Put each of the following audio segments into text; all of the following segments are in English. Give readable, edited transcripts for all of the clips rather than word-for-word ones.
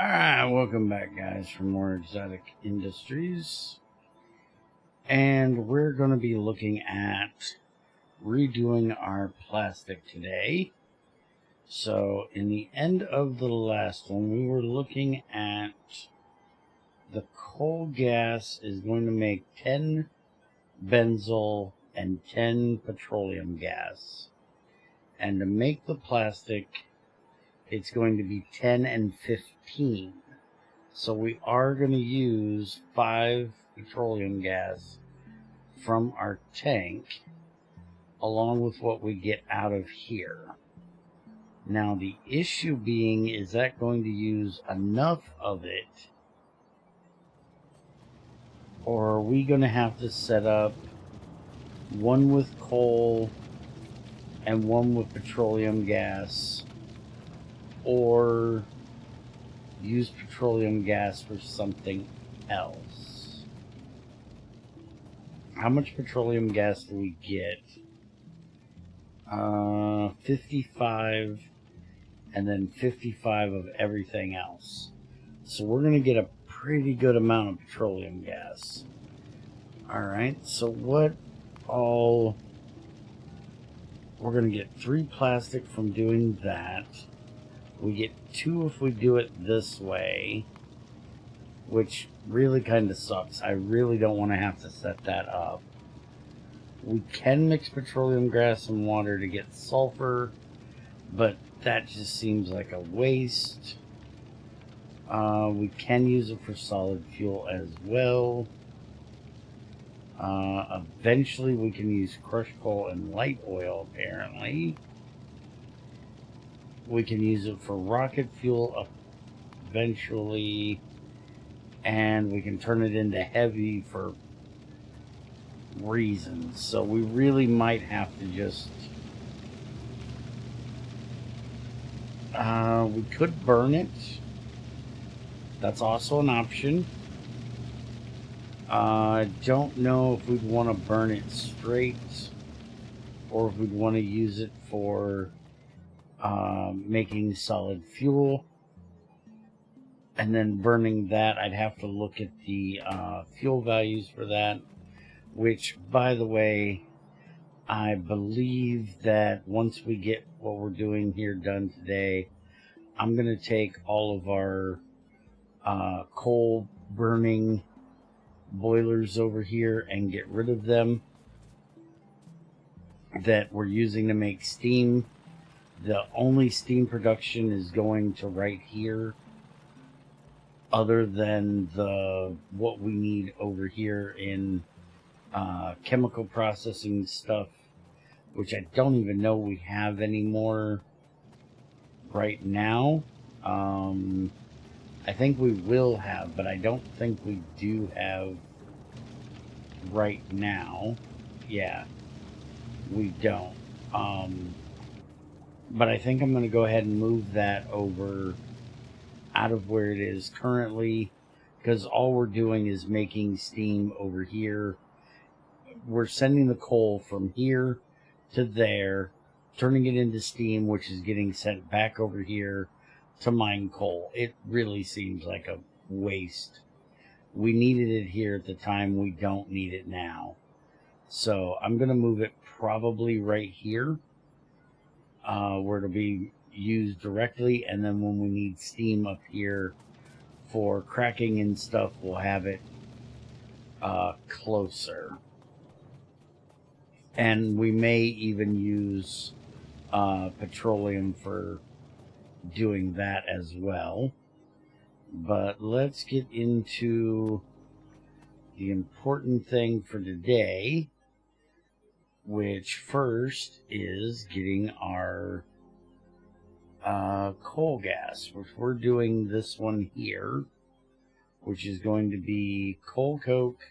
Alright, welcome back, guys, for more Exotic Industries. And we're going to be looking at redoing our plastic today. So, in the end of the last one, we were looking at the coal gas is going to make 10 benzyl and 10 petroleum gas. And to make the plastic, it's going to be 10 and 15. So we are going to use 5 petroleum gas from our tank, along with what we get out of here. Now the issue being, is that going to use enough of it? Or are we going to have to set up one with coal and one with petroleum gas? Or use petroleum gas for something else? How much petroleum gas do we get? 55, and then 55 of everything else. So we're going to get a pretty good amount of petroleum gas. Alright, so what all... We're going to get 3 plastic from doing that. We get 2 if we do it this way, which really kind of sucks. I really don't want to have to set that up. We can mix petroleum gas and water to get sulfur, but that just seems like a waste. We can use it for solid fuel as well. Eventually we can use crushed coal and light oil, apparently. We can use it for rocket fuel eventually, and we can turn it into heavy for reasons. So we really might have to just... we could burn it. That's also an option. I don't know if we'd want to burn it straight, or if we'd want to use it for making solid fuel, and then burning that. I'd have to look at the fuel values for that, which, by the way, I believe that once we get what we're doing here done today, I'm going to take all of our coal burning boilers over here and get rid of them that we're using to make steam. The only steam production is going to right here, other than the what we need over here in chemical processing stuff, which I don't even know we have anymore right now. I think we will have, but I don't think we do have right now. Yeah, we don't. But I think I'm going to go ahead and move that over out of where it is currently, because all we're doing is making steam over here. We're sending the coal from here to there, turning it into steam, which is getting sent back over here to mine coal. It really seems like a waste. We needed it here at the time. We don't need it now. So I'm going to move it probably right here, where it'll be used directly, and then when we need steam up here for cracking and stuff, we'll have it closer. And we may even use petroleum for doing that as well. But let's get into the important thing for today, which first is getting our coal gas, which we're doing this one here, which is going to be coal coke,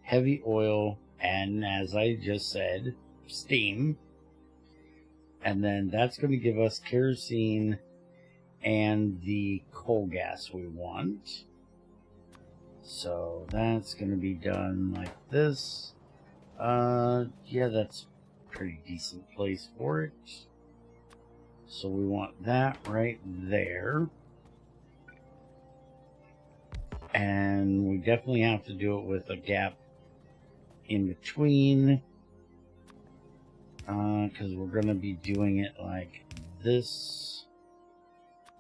heavy oil, and, as I just said, steam. And then that's going to give us kerosene and the coal gas we want. So that's going to be done like this. Yeah, that's a pretty decent place for it. So we want that right there. And we definitely have to do it with a gap in between, because we're going to be doing it like this.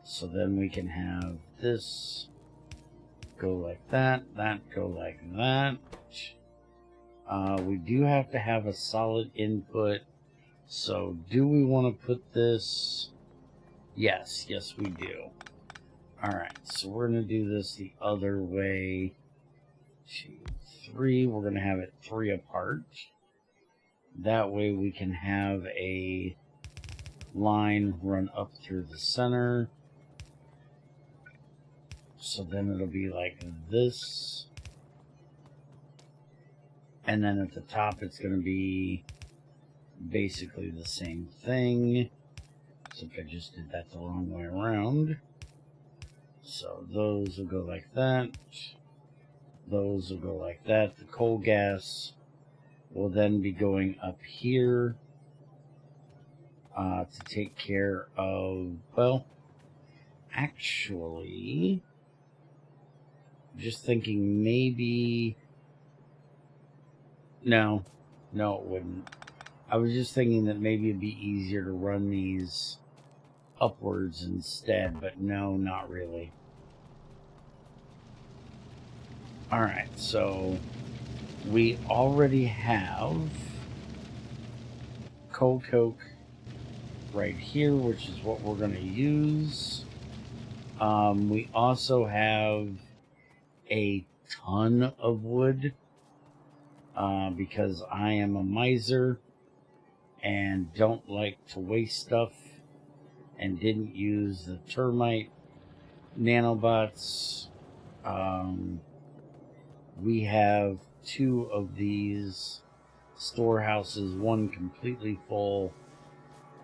So then we can have this go like that, that go like that. We do have to have a solid input. So do we want to put this? Yes, we do. Alright, so we're going to do this the other way. 2, 3. We're going to have it 3 apart. That way we can have a line run up through the center. So then it'll be like this. And then at the top it's going to be basically the same thing. Except I just did that the wrong way around. So those will go like that. Those will go like that. The coal gas will then be going up here to take care of, well, actually, just thinking maybe, no, it wouldn't. I was just thinking that maybe it'd be easier to run these upwards instead, but no, not really. Alright, so we already have coal coke right here, which is what we're going to use. We also have a ton of wood because I am a miser and don't like to waste stuff, and didn't use the termite nanobots. We have 2 of these storehouses, one completely full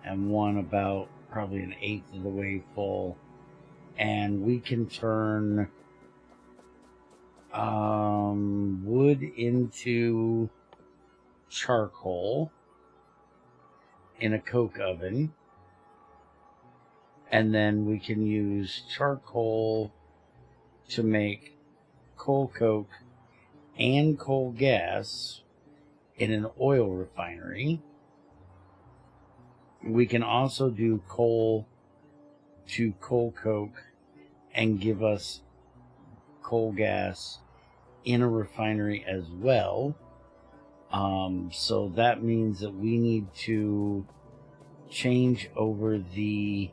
and one about probably 1/8 of the way full, and we can turn wood into charcoal in a coke oven, and then we can use charcoal to make coal coke and coal gas in an oil refinery. We can also do coal to coal coke and give us coal gas in a refinery as well. So that means that we need to change over the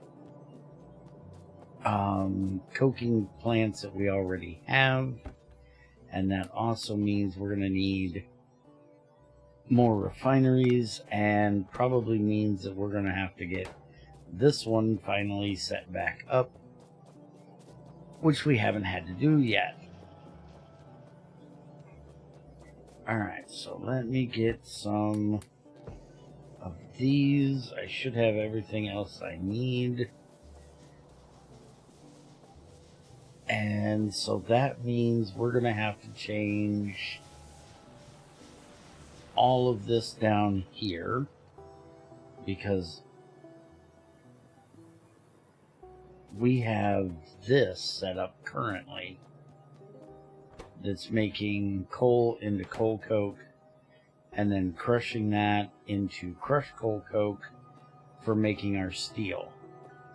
coking plants that we already have, and that also means we're going to need more refineries, and probably means that we're going to have to get this one finally set back up, which we haven't had to do yet. Alright, so let me get some of these. I should have everything else I need. And so that means we're going to have to change all of this down here, because we have this set up currently that's making coal into coal coke and then crushing that into crushed coal coke for making our steel.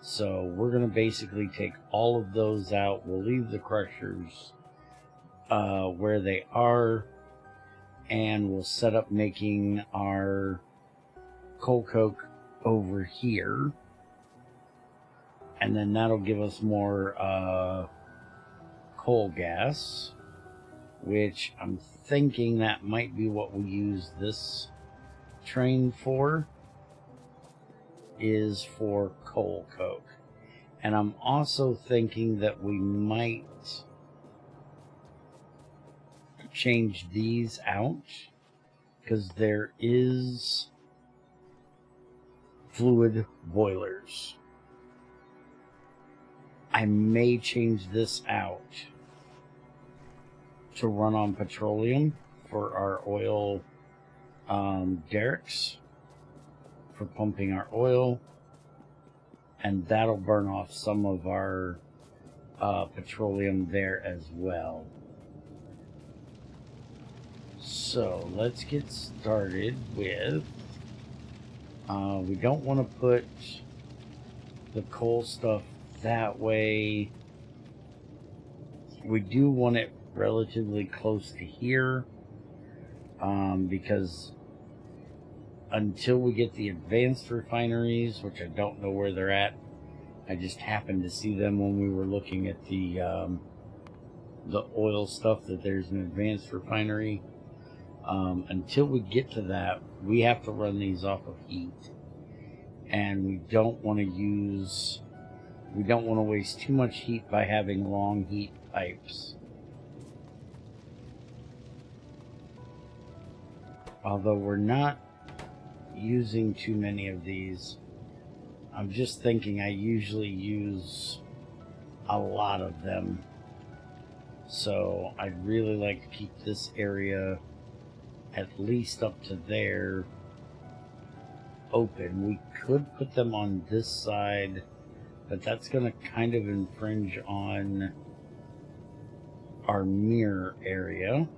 So we're going to basically take all of those out. We'll leave the crushers where they are, and we'll set up making our coal coke over here. And then that'll give us more coal gas, which I'm thinking that might be what we use this train for, is for coal coke. And I'm also thinking that we might change these out, because there is fluid boilers. I may change this out to run on petroleum for our oil derricks for pumping our oil, and that'll burn off some of our petroleum there as well. So let's get started with, we don't want to put the coal stuff that way. We do want it relatively close to here, because until we get the advanced refineries, which I don't know where they're at, I just happened to see them when we were looking at the oil stuff, that there's an advanced refinery. Until we get to that, we have to run these off of heat, and we don't want to waste too much heat by having long heat pipes. Although we're not using too many of these, I'm just thinking I usually use a lot of them. So I'd really like to keep this area at least up to there open. We could put them on this side, but that's going to kind of infringe on our mirror area.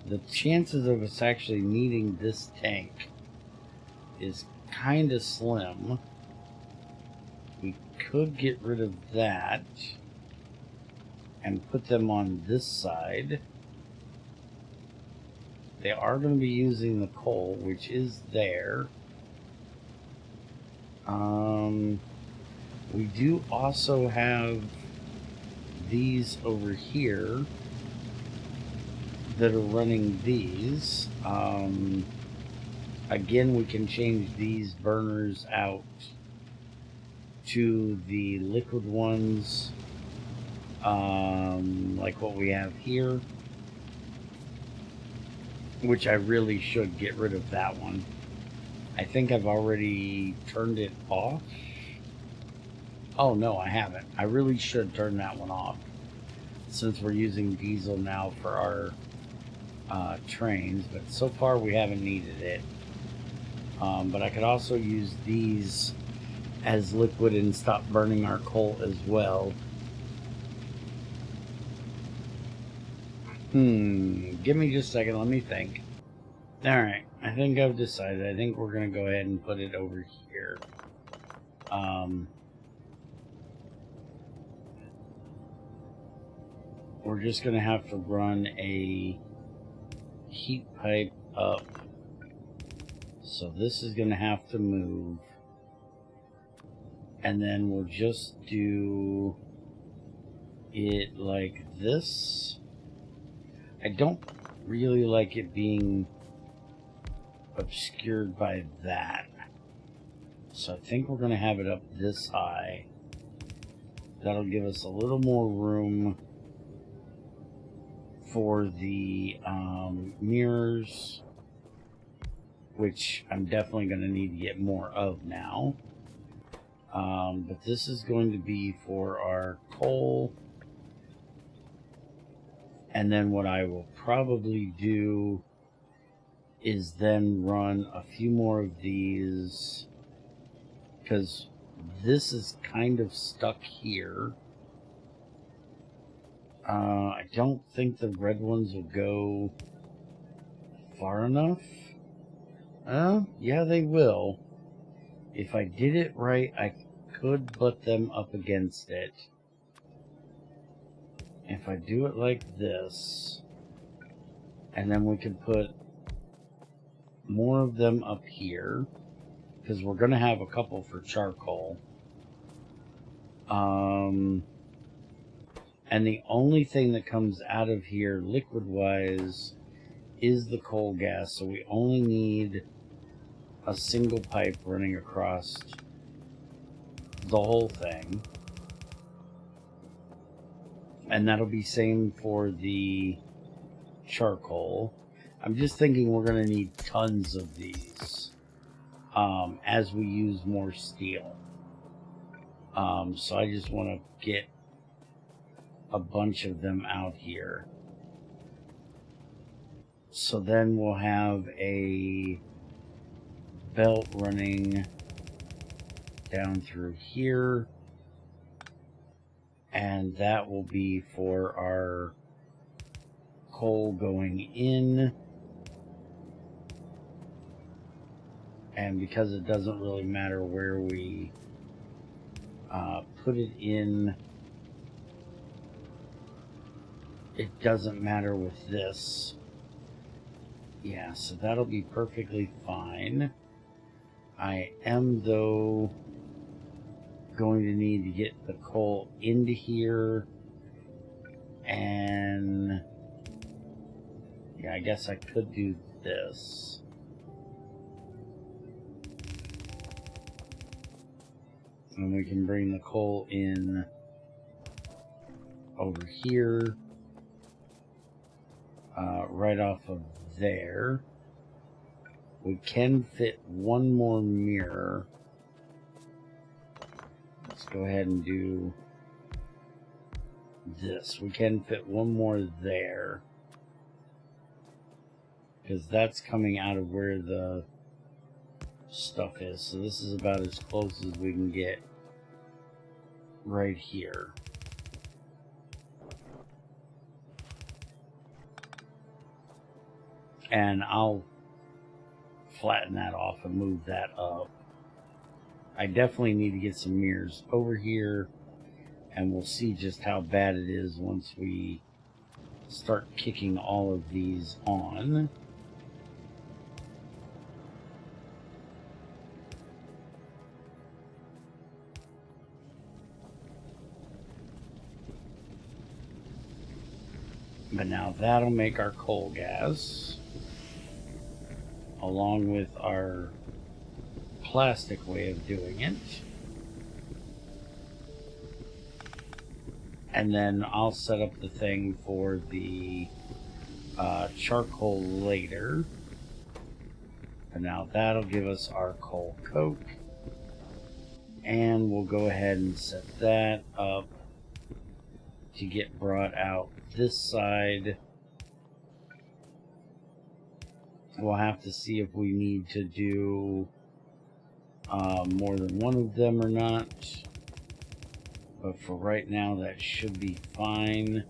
The chances of us actually needing this tank is kind of slim. We could get rid of that and put them on this side. They are going to be using the coal, which is there. We do also have these over here that are running these. Again, we can change these burners out to the liquid ones, like what we have here, which I really should get rid of that one. I think I've already turned it off. Oh no, I haven't. I really should turn that one off, since we're using diesel now for our trains, but so far we haven't needed it. But I could also use these as liquid and stop burning our coal as well. Give me just a second, let me think. Alright, I think I've decided. I think we're going to go ahead and put it over here. We're just going to have to run a heat pipe up. So this is going to have to move. And then we'll just do it like this. I don't really like it being obscured by that. So I think we're going to have it up this high. That'll give us a little more room for the mirrors, which I'm definitely going to need to get more of now. But this is going to be for our coal. And then what I will probably do is then run a few more of these, because this is kind of stuck here. I don't think the red ones will go far enough. Yeah, they will. If I did it right, I could butt them up against it. If I do it like this, and then we can put more of them up here, because we're going to have a couple for charcoal. And the only thing that comes out of here liquid-wise is the coal gas, so we only need a single pipe running across the whole thing. And that'll be same for the charcoal. I'm just thinking we're going to need tons of these as we use more steel. So I just want to get a bunch of them out here. So then we'll have a belt running down through here. And that will be for our coal going in. And because it doesn't really matter where we put it in, it doesn't matter with this. Yeah, so that'll be perfectly fine. I am, though, going to need to get the coal into here. And yeah, I guess I could do this. And we can bring the coal in over here, right off of there. We can fit one more mirror. Let's go ahead and do this. We can fit one more there, because that's coming out of where the stuff is. So this is about as close as we can get right here. And I'll flatten that off and move that up. I definitely need to get some mirrors over here, and we'll see just how bad it is once we start kicking all of these on. But now that'll make our coal gas, along with our plastic way of doing it. And then I'll set up the thing for the charcoal later. And now that'll give us our coal coke. And we'll go ahead and set that up to get brought out this side. We'll have to see if we need to do more than one of them or not. But for right now, that should be fine.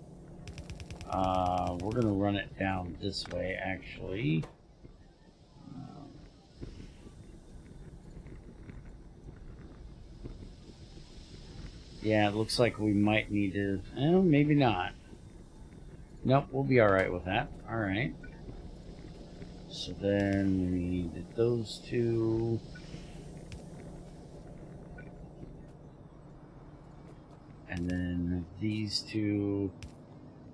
We're going to run it down this way, actually. Yeah, it looks like we might need to... maybe not. Nope, we'll be alright with that. Alright. So then we need those two. And then these two.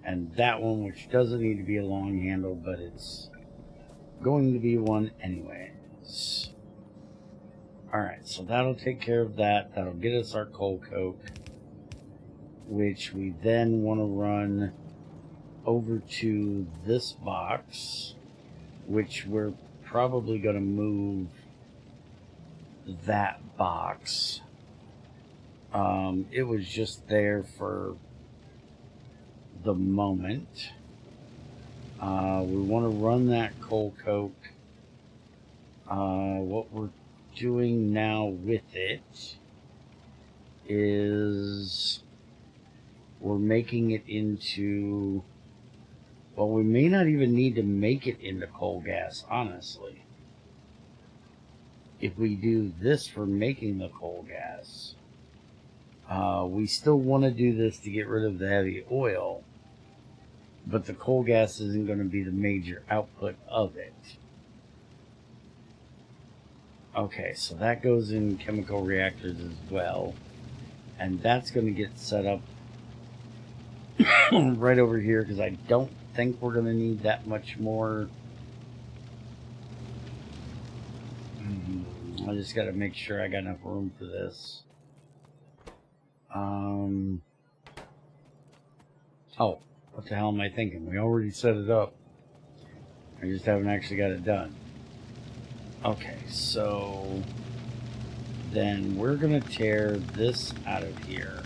And that one, which doesn't need to be a long handle, but it's going to be one anyways. Alright, so that'll take care of that. That'll get us our coal coke, which we then want to run over to this box, which we're probably going to move that box. It was just there for the moment. We want to run that coal coke. What we're doing now with it is we're making it into, well, we may not even need to make it into coal gas, honestly. If we do this for making the coal gas, we still want to do this to get rid of the heavy oil, but the coal gas isn't going to be the major output of it. Okay, so that goes in chemical reactors as well, and that's going to get set up right over here, because I don't think we're going to need that much more. I just got to make sure I got enough room for this. Oh, what the hell am I thinking? We already set it up. I just haven't actually got it done. Okay, so then we're going to tear this out of here.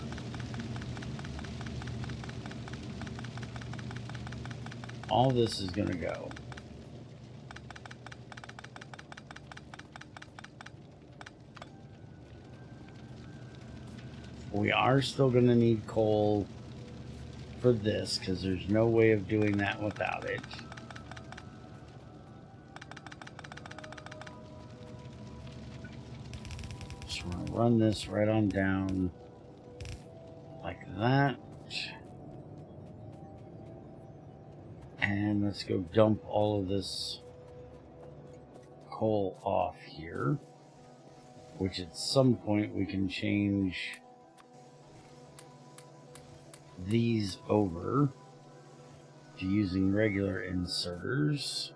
All this is going to go. We are still going to need coal for this because there's no way of doing that without it. So we're going to run this right on down like that. And let's go dump all of this coal off here, which at some point we can change these over to using regular inserters.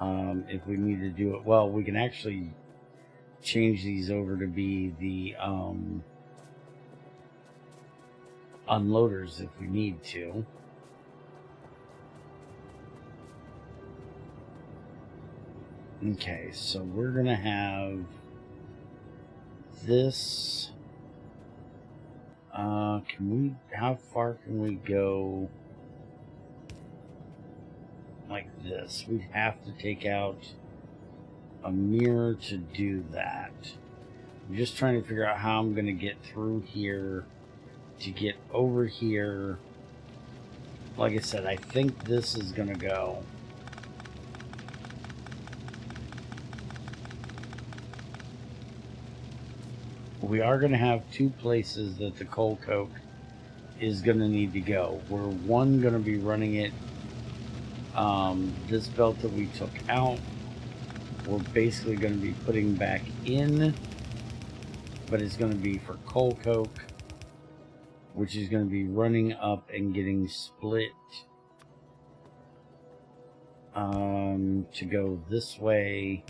If we need to do it, well, we can actually change these over to be the unloaders if we need to. Okay, so we're gonna have this. How far can we go like this? We'd have to take out a mirror to do that. I'm just trying to figure out how I'm gonna get through here to get over here. Like I said, I think this is gonna go. We are going to have two places that the coal coke is going to need to go. We're one going to be running it, this belt that we took out, we're basically going to be putting back in, but it's going to be for coal coke, which is going to be running up and getting split to go this way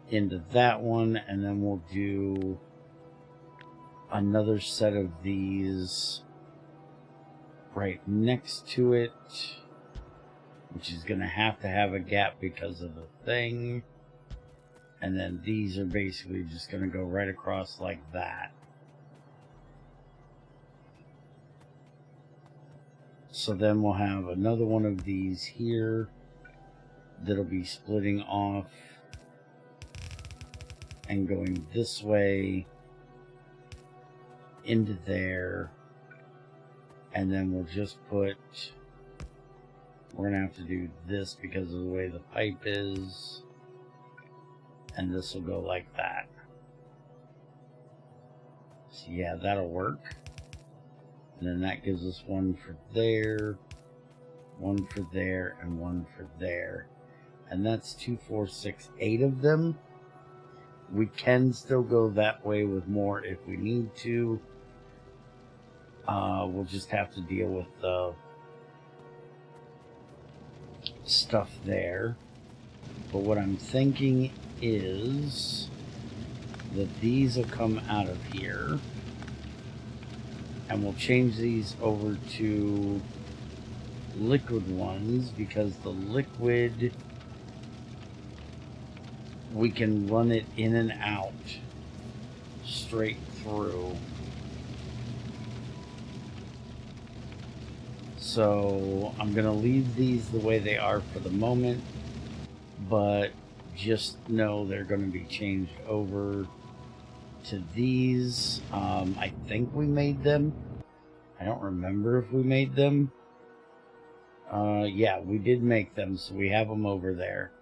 into that one, and then we'll do another set of these right next to it, which is going to have a gap because of the thing, and then these are basically just going to go right across like that. So then we'll have another one of these here that'll be splitting off and going this way into there, and then we'll just put, we're gonna have to do this because of the way the pipe is, and this will go like that. So yeah, that'll work. And then that gives us one for there, one for there, and one for there, and that's 2, 4, 6, 8 of them. We can still go that way with more if we need to. We'll just have to deal with the stuff there. But what I'm thinking is that these will come out of here. And we'll change these over to liquid ones, because the liquid, we can run it in and out straight through. So I'm going to leave these the way they are for the moment, but just know they're going to be changed over to these. I think we made them. I don't remember if we made them. Yeah, we did make them, so we have them over there.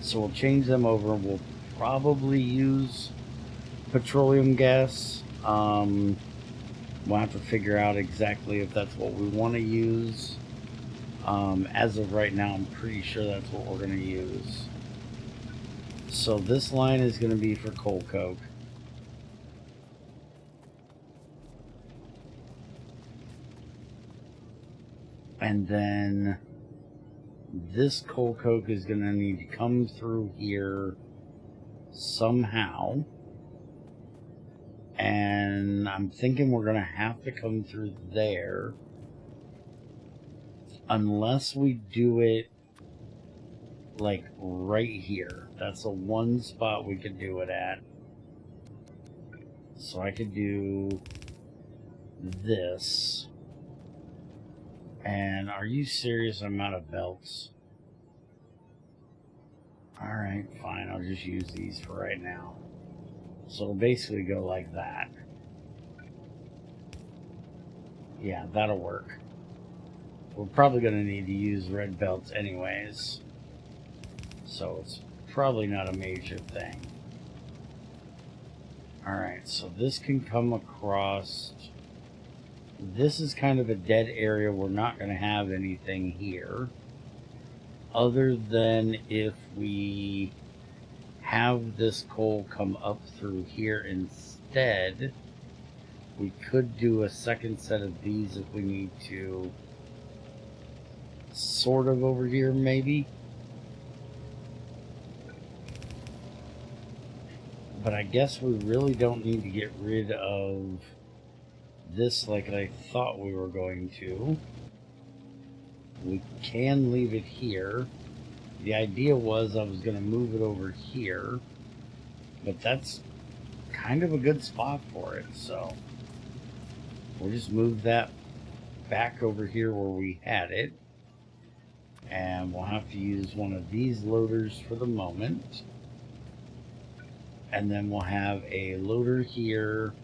So we'll change them over. We'll probably use petroleum gas. We'll have to figure out exactly if that's what we want to use. As of right now, I'm pretty sure that's what we're going to use. So this line is going to be for coal coke. And then this coal coke is going to need to come through here somehow. And I'm thinking we're going to have to come through there. Unless we do it like right here. That's the one spot we could do it at. So I could do this. And are you serious? I'm out of belts. Alright, fine. I'll just use these for right now. So it'll basically go like that. Yeah, that'll work. We're probably going to need to use red belts anyways, so it's probably not a major thing. Alright, so this can come across. This is kind of a dead area. We're not going to have anything here, other than if we have this coal come up through here instead. We could do a second set of these if we need to, sort of over here maybe. But I guess we really don't need to get rid of this like I thought we were going to. We can leave it here. The idea was I was going to move it over here, but that's kind of a good spot for it, so we'll just move that back over here where we had it, and we'll have to use one of these loaders for the moment, and then we'll have a loader here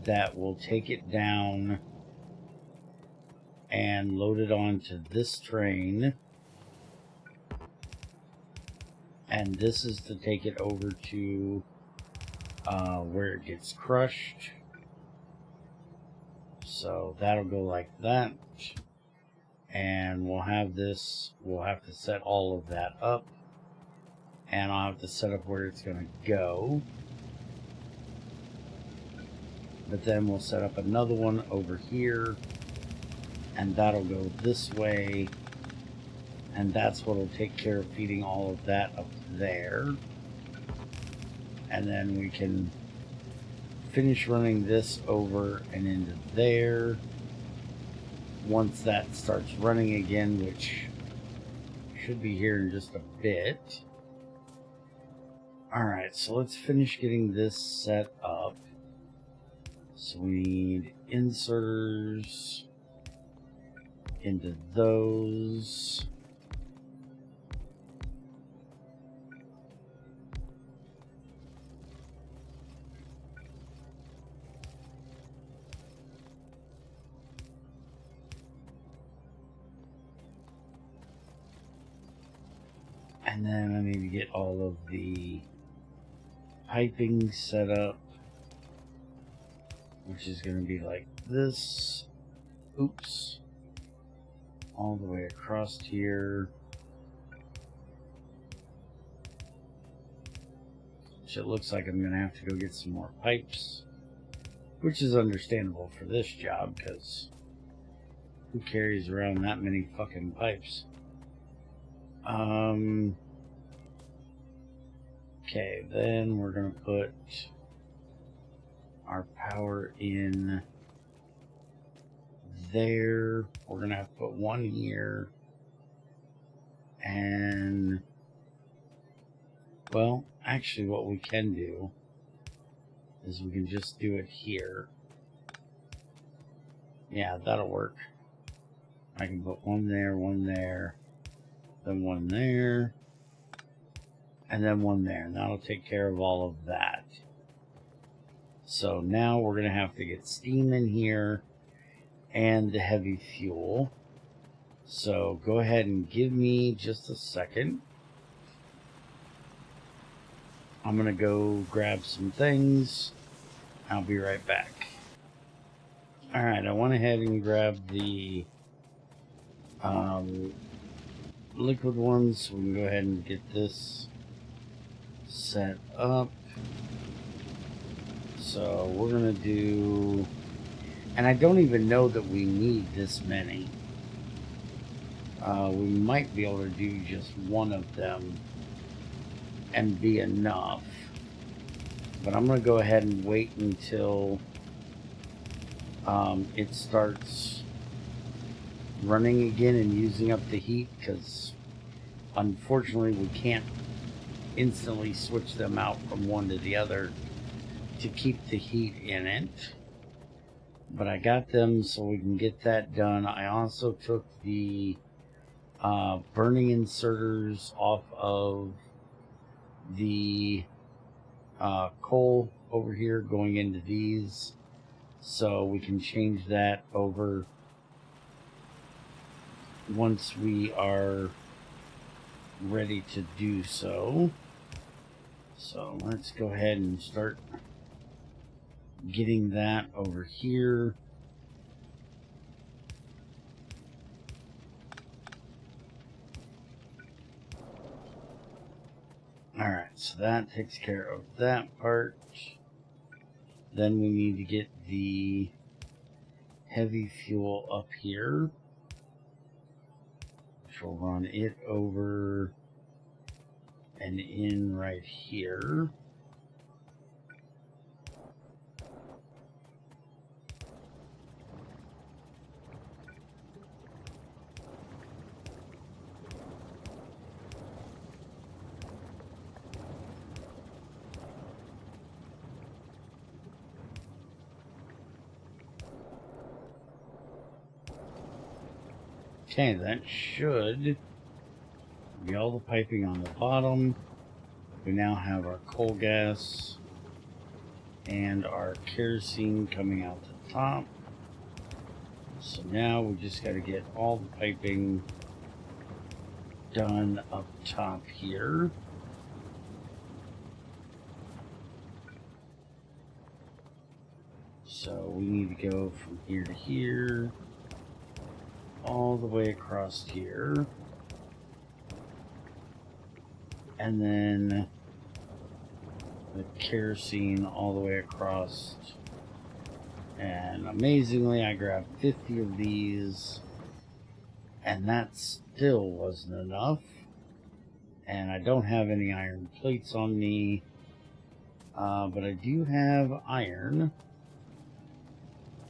that will take it down and load it onto this train, and this is to take it over to where it gets crushed. So that'll go like that, and we'll have this. We'll have to set all of that up, and I'll have to set up where it's going to go. But then we'll set up another one over here, and that'll go this way, and that's what will take care of feeding all of that up there. And then we can finish running this over and into there once that starts running again, which should be here in just a bit. Alright, so let's finish getting this set up. So we need inserters into those. And then I need to get all of the piping set up, which is going to be like this. Oops. All the way across here. Which it looks like I'm going to have to go get some more pipes, which is understandable for this job, because who carries around that many fucking pipes? Okay, then we're going to put our power in there. We're going to have to put one here. And, well, actually what we can do is we can just do it here. Yeah, that'll work. I can put one there, then one there, and then one there, and that'll take care of all of that. So now we're going to have to get steam in here and the heavy fuel. So go ahead and give me just a second. I'm going to go grab some things. I'll be right back. Alright, I went ahead and grabbed the liquid ones, so we can go ahead and get this set up. So we're going to do, and I don't even know that we need this many. We might be able to do just one of them and be enough. But I'm going to go ahead and wait until it starts running again and using up the heat, because unfortunately we can't instantly switch them out from one to the other to keep the heat in it. But I got them so we can get that done. I also took the burning inserters off of the coal over here going into these, so we can change that over once we are ready to do so. So let's go ahead and start getting that over here. Alright, so that takes care of that part. Then we need to get the heavy fuel up here, which will run it over and in right here. Okay, that should be all the piping on the bottom. We now have our coal gas and our kerosene coming out the top. So now we just got to get all the piping done up top here. So we need to go from here to here, all the way across here, and then the kerosene all the way across. And amazingly, I grabbed 50 of these, and that still wasn't enough. And I don't have any iron plates on me, but I do have iron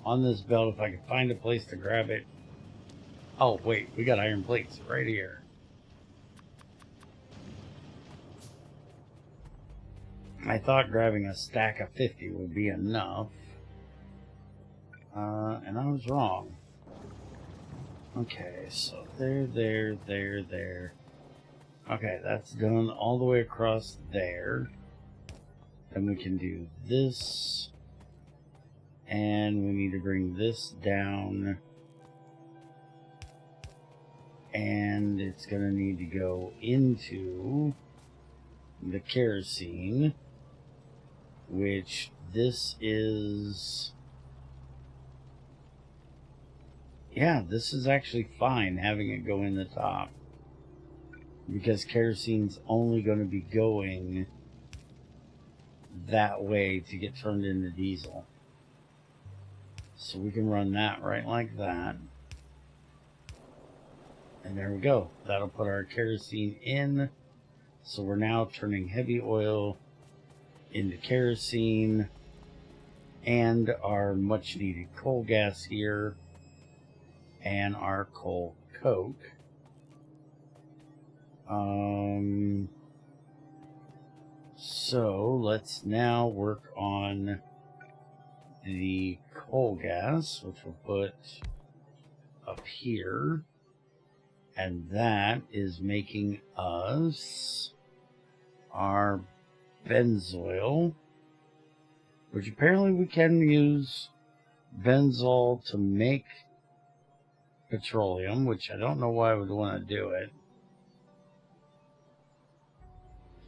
on this belt if I can find a place to grab it. Oh, wait, we got iron plates right here. I thought grabbing a stack of 50 would be enough. And I was wrong. Okay, so there. Okay, that's done all the way across there. Then we can do this. And we need to bring this down. And it's going to need to go into the kerosene, which this is... Yeah, this is actually fine having it go in the top, because kerosene's only going to be going that way to get turned into diesel. So we can run that right like that. And there we go. That'll put our kerosene in. So we're now turning heavy oil into kerosene and our much needed coal gas here and our coal coke. So let's now work on the coal gas, which we'll put up here. And that is making us our benzoil, which apparently we can use benzol to make petroleum, which I don't know why I would want to do it.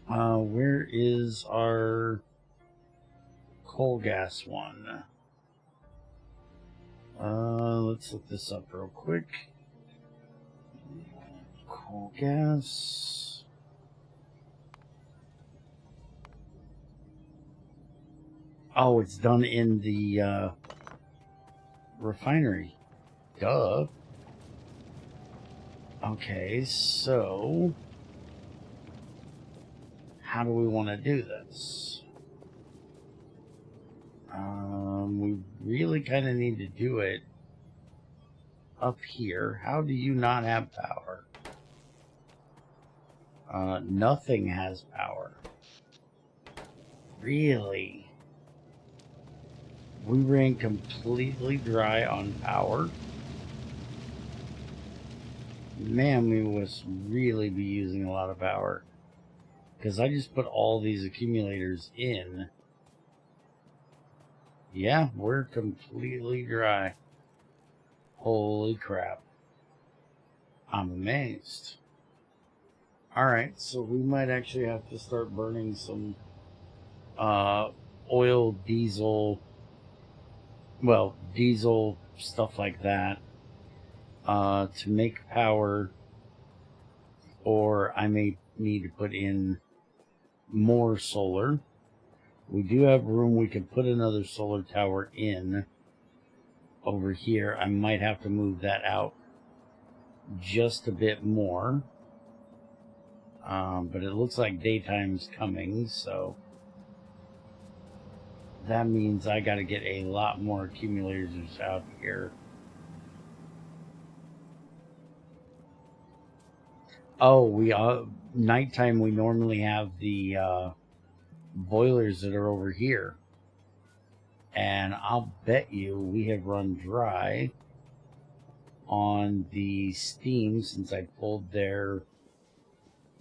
Where is our coal gas one? Let's look this up real quick. Coal gas. Oh, it's done in the refinery. Duh. Okay, so how do we want to do this? We really kind of need to do it up here. How do you not have power? Nothing has power. Really? We ran completely dry on power. Man, we must really be using a lot of power. because I just put all these accumulators in. Yeah, we're completely dry. Holy crap. I'm amazed. Alright, so we might actually have to start burning some oil, diesel, well, diesel, stuff like that, to make power, or I may need to put in more solar. We do have room. We can put another solar tower in over here. I might have to move that out just a bit more. But it looks like daytime's coming, so that means I got to get a lot more accumulators out here. Oh, nighttime we normally have the boilers that are over here. And I'll bet you we have run dry on the steam since I pulled their...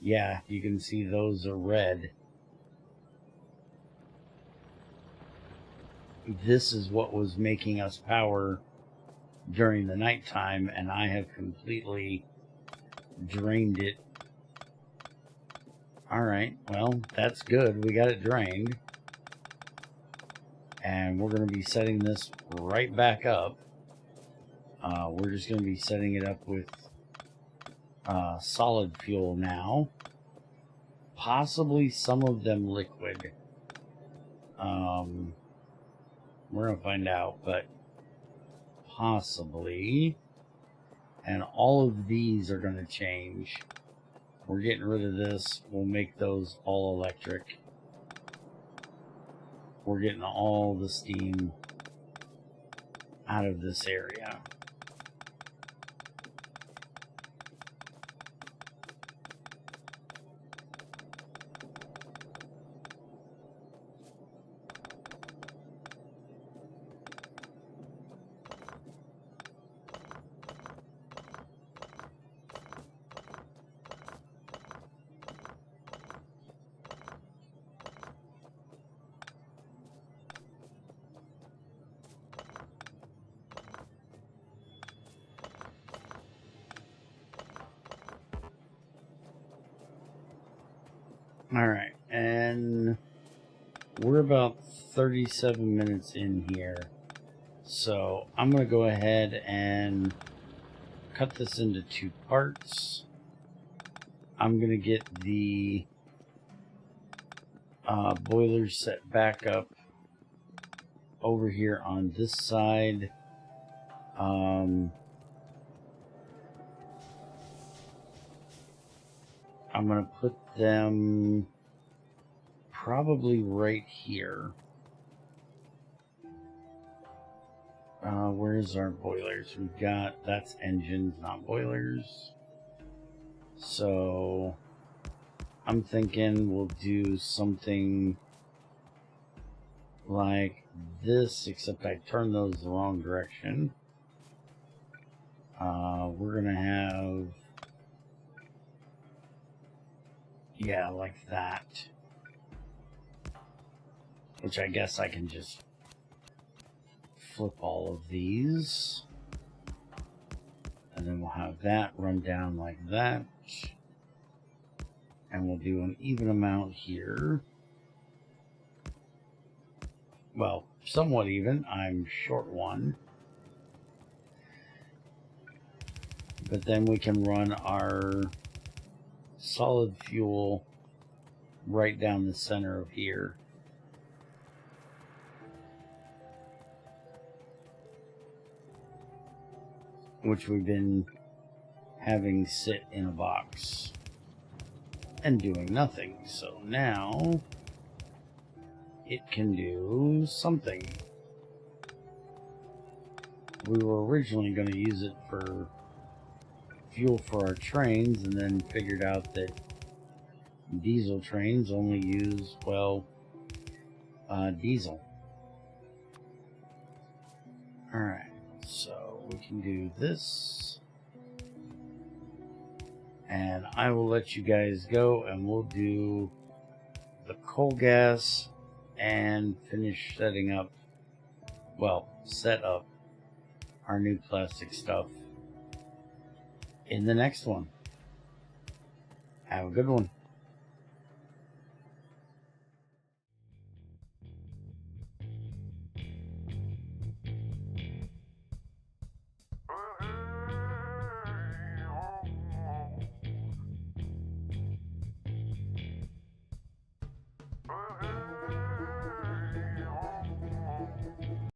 Yeah, you can see those are red. This is what was making us power during the nighttime, and I have completely drained it. Alright, well, that's good. We got it drained. And we're going to be setting this right back up. We're just going to be setting it up with solid fuel now. Possibly some of them liquid. We're going to find out, but possibly. And all of these are going to change. We're getting rid of this. We'll make those all electric. We're getting all the steam out of this area. Alright, and we're about 37 minutes in here. So I'm going to go ahead and cut this into 2 parts. I'm going to get the boilers set back up over here on this side. I'm going to put them probably right here. Where's our boilers? We've got, that's engines, not boilers. So I'm thinking we'll do something like this, except I turned those the wrong direction. We're going to have... yeah, like that. Which I guess I can just flip all of these. And then we'll have that run down like that. And we'll do an even amount here. Well, somewhat even. I'm short one. But then we can run our solid fuel right down the center of here. Which we've been having sit in a box and doing nothing. So now it can do something. We were originally going to use it for fuel for our trains, and then figured out that diesel trains only use, well, diesel. Alright, so we can do this. And I will let you guys go, and we'll do the coal gas and finish setting up, well, set up our new plastic stuff in the next one. Have a good one.